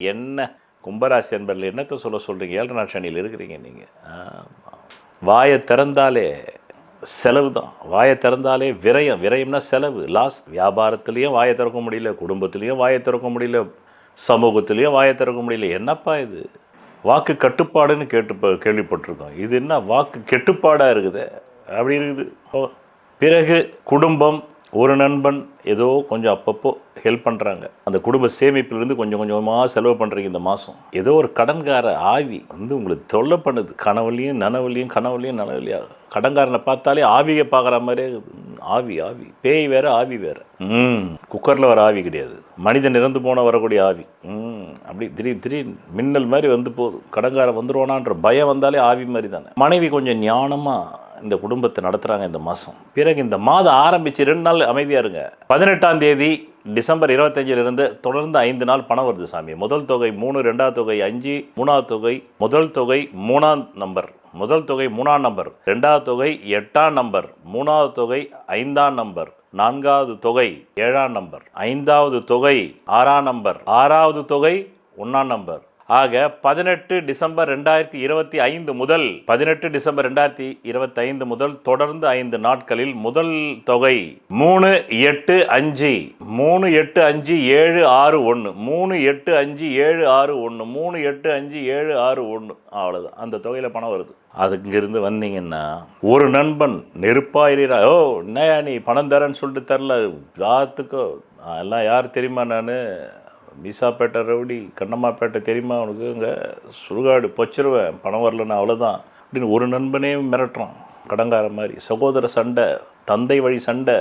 என்ன கும்பராசி என்பதில் என்னத்தை சொல்கிறீங்க? 7 நாள் சனியில் இருக்கிறீங்க நீங்கள். வாயை திறந்தாலே செலவு தான். வாயை திறந்தாலே விரயம். விரயம்னா செலவு, லாஸ். வியாபாரத்துலேயும் வாயை திறக்க முடியல, குடும்பத்துலேயும் வாயை திறக்க முடியல, சமூகத்துலேயும் வாயை திறக்க முடியல. என்னப்பா இது? வாக்கு கட்டுப்பாடுன்னு கேள்விப்பட்டிருக்கோம். இது என்ன வாக்கு கெட்டுப்பாடாக இருக்குது? அப்படி இருக்குது. பிறகு குடும்பம், ஒரு நண்பன் ஏதோ கொஞ்சம் அப்பப்போ ஹெல்ப் பண்ணுறாங்க. அந்த குடும்ப சேமிப்பிலிருந்து கொஞ்சம் கொஞ்சமாக செலவு பண்ணுறீங்க இந்த மாதம். ஏதோ ஒரு கடன்கார ஆவி உங்களுக்கு தொல்லை பண்ணுது. கனவுலையும் நனவுலையும் கடன்காரனை பார்த்தாலே ஆவியை பார்க்குற மாதிரியே ஆவி. பேய் வேறு, ஆவி வேறு. குக்கரில் வர ஆவி கிடையாது, மனிதன் இறந்து போன வரக்கூடிய ஆவி. அப்படி திடீர் மின்னல் மாதிரி வந்து போகுது. கடன்காரன் வந்துடுவானான்ற பயம் வந்தாலே ஆவி மாதிரி தானே. மனைவி கொஞ்சம் ஞானமாக இந்த குடும்பத்தை நடத்துகிறாங்க இந்த மாதம். பிறகு இந்த மாதம் ஆரம்பித்து 2 நாள் அமைதியாக இருங்க. 18ஆம் தேதி டிசம்பர் 25 தொடர்ந்து 5 நாள் பணம் வருது சாமி. முதல் தொகை 3, 2வது தொகை 5, 3வது தொகை முதல் தொகை 3ஆம் நம்பர், முதல் தொகை 3ஆம் நம்பர், 2வது தொகை 8ஆம் நம்பர், 3வது தொகை 5ஆம் நம்பர், 4வது தொகை 7ஆம் நம்பர், 5வது தொகை 6ஆம் நம்பர், 6வது தொகை 1ஆம் நம்பர். ஆக 18 டிசம்பர் 2025 முதல் 18 டிசம்பர் 2025 முதல் தொடர்ந்து 5 நாட்களில் முதல் தொகை 385 385 761 385 761 385 761. அவ்வளோதான். அந்த தொகையில் பணம் வருது. அதுங்கிருந்து வந்தீங்கன்னா ஒரு நண்பன் நெருப்பாயிரா, என்னையா நீ பணம் தரேன்னு சொல்லிட்டு தரல, ராத்துக்கோ எல்லாம் யார் தெரியுமா? நான் மீசாப்பேட்டை ரவுடி, கண்ணம்மாப்பேட்டை தெரியுமா உனக்கு? அங்கே சுடுகாடு பொச்சிருவேன் பணம் வரலன்னு, அவ்வளோதான் அப்படின்னு ஒரு நண்பனே மிரட்டுறான். கடங்கார மாதிரி சகோதர சண்டை, தந்தை வழி சண்டை,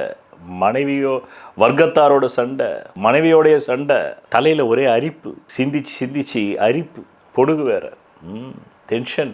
மனைவியோ வர்க்கத்தாரோட சண்டை, மனைவியோடைய சண்டை, தலையில் ஒரே அரிப்பு, சிந்திச்சு அரிப்பு, பொடுகு வேற, டென்ஷன்.